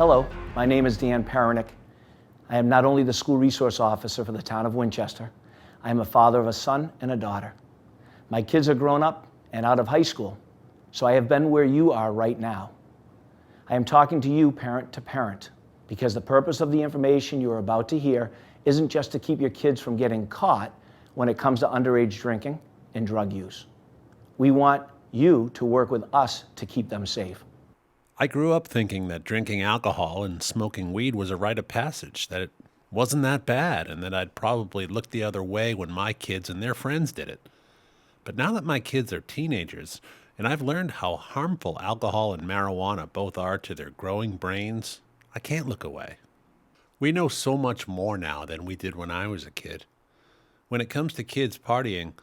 Hello, my name is Dan Paranick. I am not only the school resource officer for the town of Winchester, I am a father of a son and a daughter. My kids are grown up and out of high school, so I have been where you are right now. I am talking to you parent to parent, because the purpose of the information you are about to hear isn't just to keep your kids from getting caught when it comes to underage drinking and drug use. We want you to work with us to keep them safe. I grew up thinking that drinking alcohol and smoking weed was a rite of passage, that it wasn't that bad, and that I'd probably look the other way when my kids and their friends did it. But now that my kids are teenagers, and I've learned how harmful alcohol and marijuana both are to their growing brains, I can't look away. We know so much more now than we did when I was a kid. When it comes to kids partying,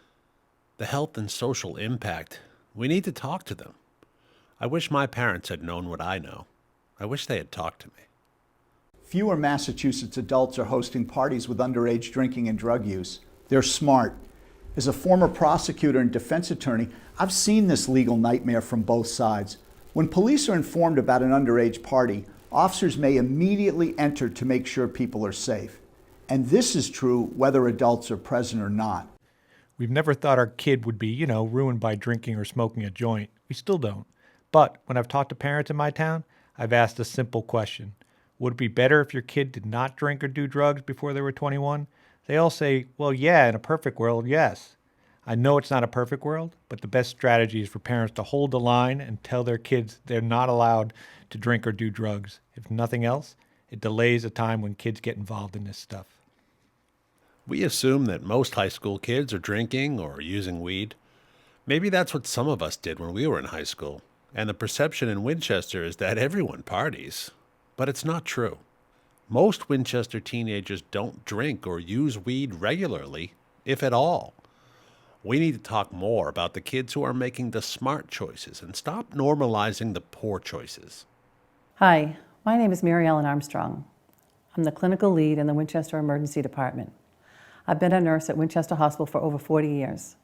the health and social impact, we need to talk to them. I wish my parents had known what I know. I wish they had talked to me. Fewer Massachusetts adults are hosting parties with underage drinking and drug use. They're smart. As a former prosecutor and defense attorney, I've seen this legal nightmare from both sides. When police are informed about an underage party, officers may immediately enter to make sure people are safe. And this is true whether adults are present or not. We've never thought our kid would be, ruined by drinking or smoking a joint. We still don't. But when I've talked to parents in my town, I've asked a simple question. Would it be better if your kid did not drink or do drugs before they were 21? They all say, well, yeah, in a perfect world, yes. I know it's not a perfect world, but the best strategy is for parents to hold the line and tell their kids they're not allowed to drink or do drugs. If nothing else, it delays the time when kids get involved in this stuff. We assume that most high school kids are drinking or using weed. Maybe that's what some of us did when we were in high school. And the perception in Winchester is that everyone parties. But it's not true. Most Winchester teenagers don't drink or use weed regularly, if at all. We need to talk more about the kids who are making the smart choices and stop normalizing the poor choices. Hi, my name is Mary Ellen Armstrong. I'm the clinical lead in the Winchester Emergency Department. I've been a nurse at Winchester Hospital for over 40 years.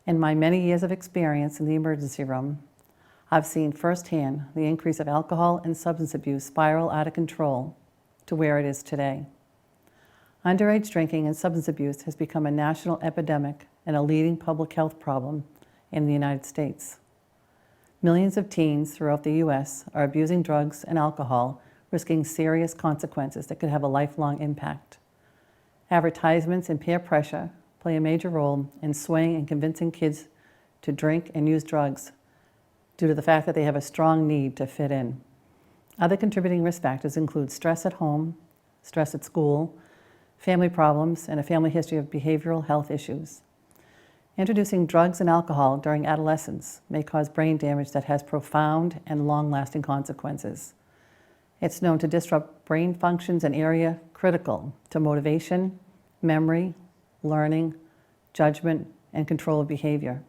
In my many years of experience in the emergency room, I've seen firsthand the increase of alcohol and substance abuse spiral out of control to where it is today. Underage drinking and substance abuse has become a national epidemic and a leading public health problem in the United States. Millions of teens throughout the U.S. are abusing drugs and alcohol, risking serious consequences that could have a lifelong impact. Advertisements and peer pressure play a major role in swaying and convincing kids to drink and use drugs due to the fact that they have a strong need to fit in. Other contributing risk factors include stress at home, stress at school, family problems, and a family history of behavioral health issues. Introducing drugs and alcohol during adolescence may cause brain damage that has profound and long-lasting consequences. It's known to disrupt brain functions in area critical to motivation, memory, learning, judgment, and control of behavior.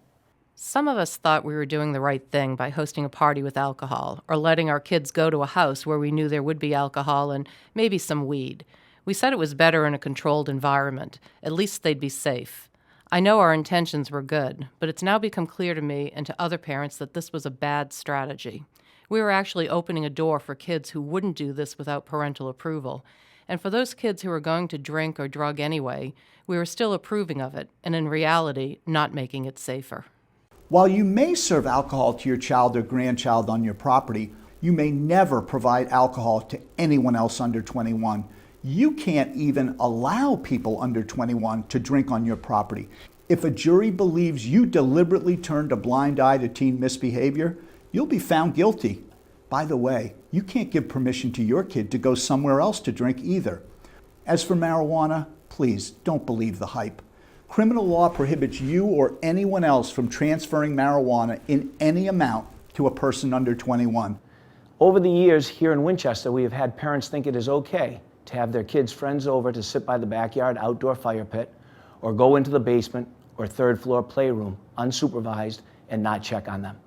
Some of us thought we were doing the right thing by hosting a party with alcohol, or letting our kids go to a house where we knew there would be alcohol and maybe some weed. We said it was better in a controlled environment. At least they'd be safe. I know our intentions were good, but it's now become clear to me and to other parents that this was a bad strategy. We were actually opening a door for kids who wouldn't do this without parental approval. And for those kids who were going to drink or drug anyway, we were still approving of it, and in reality, not making it safer. While you may serve alcohol to your child or grandchild on your property, you may never provide alcohol to anyone else under 21. You can't even allow people under 21 to drink on your property. If a jury believes you deliberately turned a blind eye to teen misbehavior, you'll be found guilty. By the way, you can't give permission to your kid to go somewhere else to drink either. As for marijuana, please don't believe the hype. Criminal law prohibits you or anyone else from transferring marijuana in any amount to a person under 21. Over the years here in Winchester, we have had parents think it is okay to have their kids' friends over to sit by the backyard outdoor fire pit or go into the basement or third floor playroom unsupervised and not check on them.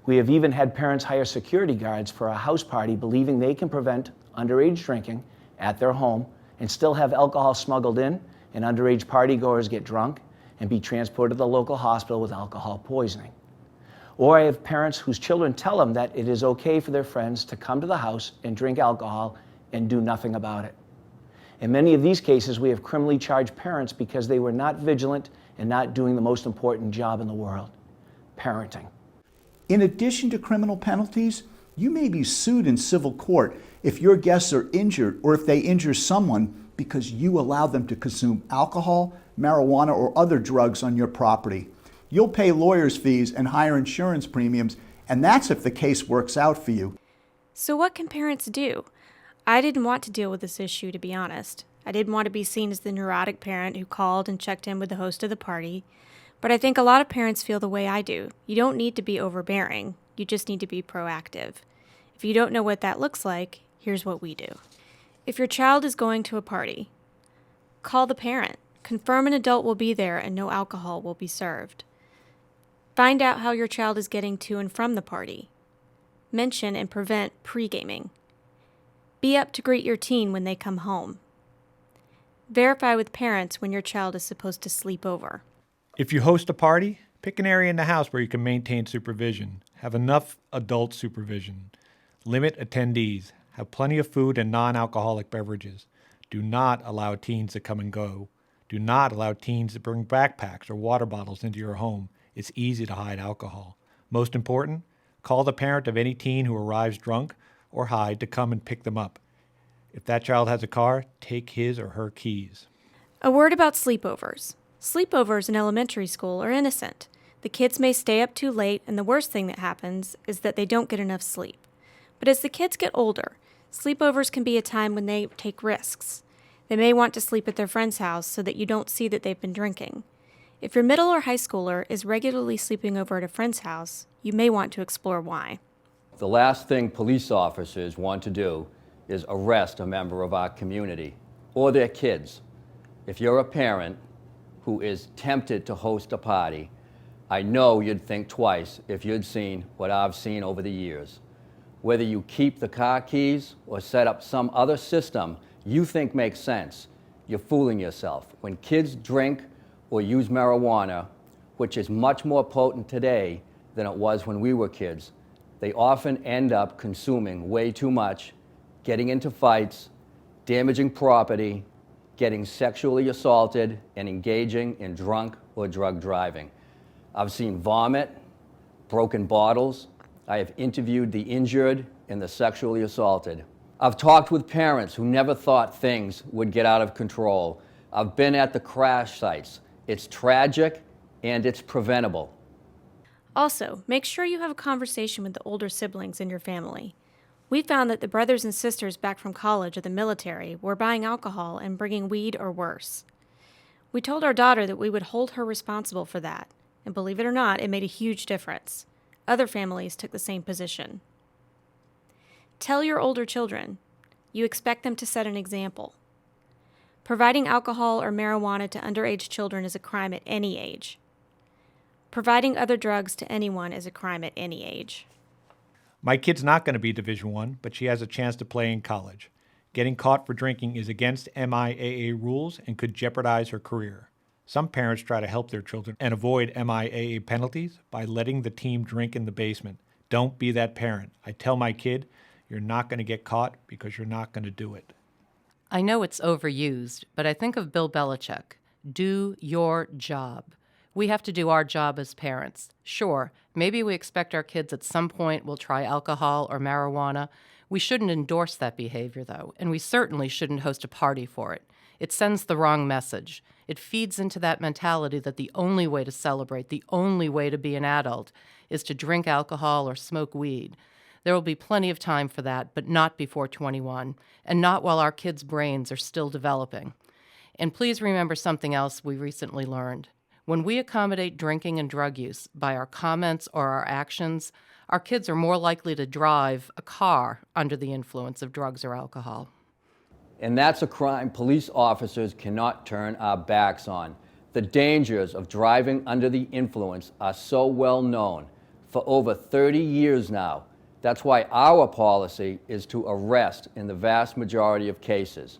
We have even had parents hire security guards for a house party believing they can prevent underage drinking at their home and still have alcohol smuggled in and underage partygoers get drunk and be transported to the local hospital with alcohol poisoning. Or I have parents whose children tell them that it is okay for their friends to come to the house and drink alcohol and do nothing about it. In many of these cases, we have criminally charged parents because they were not vigilant and not doing the most important job in the world, parenting. In addition to criminal penalties, you may be sued in civil court if your guests are injured or if they injure someone because you allow them to consume alcohol, marijuana, or other drugs on your property. You'll pay lawyers' fees and higher insurance premiums, and that's if the case works out for you. So what can parents do? I didn't want to deal with this issue, to be honest. I didn't want to be seen as the neurotic parent who called and checked in with the host of the party. But I think a lot of parents feel the way I do. You don't need to be overbearing. You just need to be proactive. If you don't know what that looks like, here's what we do. If your child is going to a party, call the parent. Confirm an adult will be there and no alcohol will be served. Find out how your child is getting to and from the party. Mention and prevent pre-gaming. Be up to greet your teen when they come home. Verify with parents when your child is supposed to sleep over. If you host a party, pick an area in the house where you can maintain supervision. Have enough adult supervision. Limit attendees. Have plenty of food and non-alcoholic beverages. Do not allow teens to come and go. Do not allow teens to bring backpacks or water bottles into your home. It's easy to hide alcohol. Most important, call the parent of any teen who arrives drunk or high to come and pick them up. If that child has a car, take his or her keys. A word about sleepovers. Sleepovers in elementary school are innocent. The kids may stay up too late, and the worst thing that happens is that they don't get enough sleep. But as the kids get older, sleepovers can be a time when they take risks. They may want to sleep at their friend's house so that you don't see that they've been drinking. If your middle or high schooler is regularly sleeping over at a friend's house, you may want to explore why. The last thing police officers want to do is arrest a member of our community or their kids. If you're a parent who is tempted to host a party, I know you'd think twice if you'd seen what I've seen over the years. Whether you keep the car keys or set up some other system you think makes sense, you're fooling yourself. When kids drink or use marijuana, which is much more potent today than it was when we were kids, they often end up consuming way too much, getting into fights, damaging property, getting sexually assaulted, and engaging in drunk or drug driving. I've seen vomit, broken bottles. I have interviewed the injured and the sexually assaulted. I've talked with parents who never thought things would get out of control. I've been at the crash sites. It's tragic and it's preventable. Also, make sure you have a conversation with the older siblings in your family. We found that the brothers and sisters back from college or the military were buying alcohol and bringing weed or worse. We told our daughter that we would hold her responsible for that, and believe it or not, it made a huge difference. Other families took the same position. Tell your older children. You expect them to set an example. Providing alcohol or marijuana to underage children is a crime at any age. Providing other drugs to anyone is a crime at any age. My kid's not going to be Division I, but she has a chance to play in college. Getting caught for drinking is against MIAA rules and could jeopardize her career. Some parents try to help their children and avoid MIAA penalties by letting the team drink in the basement. Don't be that parent. I tell my kid, you're not going to get caught because you're not going to do it. I know it's overused, but I think of Bill Belichick. Do your job. We have to do our job as parents. Sure, maybe we expect our kids at some point will try alcohol or marijuana. We shouldn't endorse that behavior, though, and we certainly shouldn't host a party for it. It sends the wrong message. It feeds into that mentality that the only way to celebrate, the only way to be an adult, is to drink alcohol or smoke weed. There will be plenty of time for that, but not before 21, and not while our kids' brains are still developing. And please remember something else we recently learned. When we accommodate drinking and drug use by our comments or our actions, our kids are more likely to drive a car under the influence of drugs or alcohol. And that's a crime police officers cannot turn our backs on. The dangers of driving under the influence are so well known for over 30 years now. That's why our policy is to arrest in the vast majority of cases.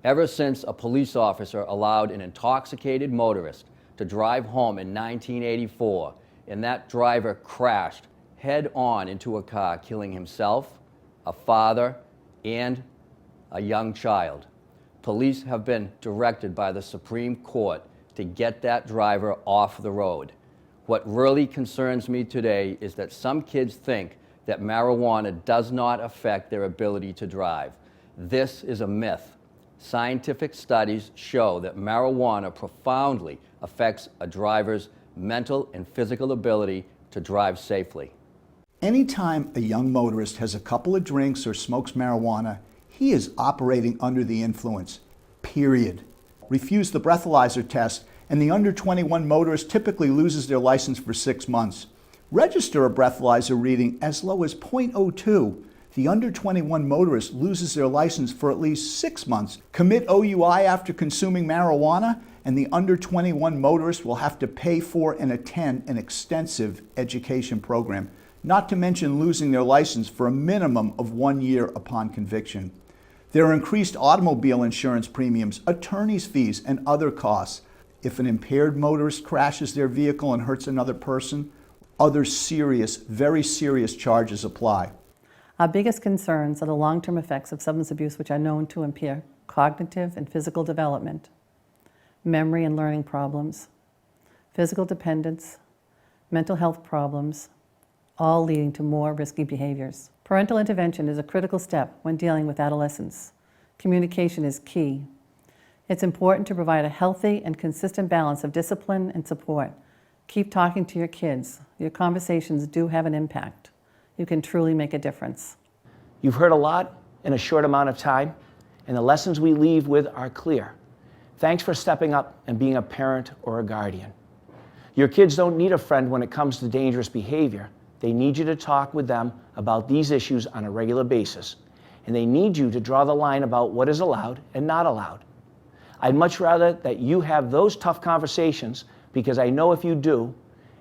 Ever since a police officer allowed an intoxicated motorist to drive home in 1984 and that driver crashed head on into a car, killing himself, a father, and a young child. Police have been directed by the Supreme Court to get that driver off the road. What really concerns me today is that some kids think that marijuana does not affect their ability to drive. This is a myth. Scientific studies show that marijuana profoundly affects a driver's mental and physical ability to drive safely. Anytime a young motorist has a couple of drinks or smokes marijuana, he is operating under the influence, period. Refuse the breathalyzer test, and the under 21 motorist typically loses their license for 6 months. Register a breathalyzer reading as low as 0.02. The under 21 motorist loses their license for at least 6 months. Commit OUI after consuming marijuana, and the under 21 motorist will have to pay for and attend an extensive education program, not to mention losing their license for a minimum of 1 year upon conviction. There are increased automobile insurance premiums, attorney's fees, and other costs. If an impaired motorist crashes their vehicle and hurts another person, other serious, very serious charges apply. Our biggest concerns are the long-term effects of substance abuse, which are known to impair cognitive and physical development, memory and learning problems, physical dependence, mental health problems, all leading to more risky behaviors. Parental intervention is a critical step when dealing with adolescents. Communication is key. It's important to provide a healthy and consistent balance of discipline and support. Keep talking to your kids. Your conversations do have an impact. You can truly make a difference. You've heard a lot in a short amount of time, and the lessons we leave with are clear. Thanks for stepping up and being a parent or a guardian. Your kids don't need a friend when it comes to dangerous behavior. They need you to talk with them about these issues on a regular basis, and they need you to draw the line about what is allowed and not allowed. I'd much rather that you have those tough conversations, because I know if you do,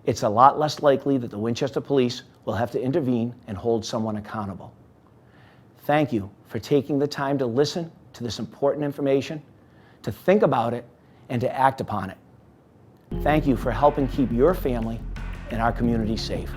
it's a lot less likely that the Winchester Police will have to intervene and hold someone accountable. Thank you for taking the time to listen to this important information, to think about it, and to act upon it. Thank you for helping keep your family and our community safe.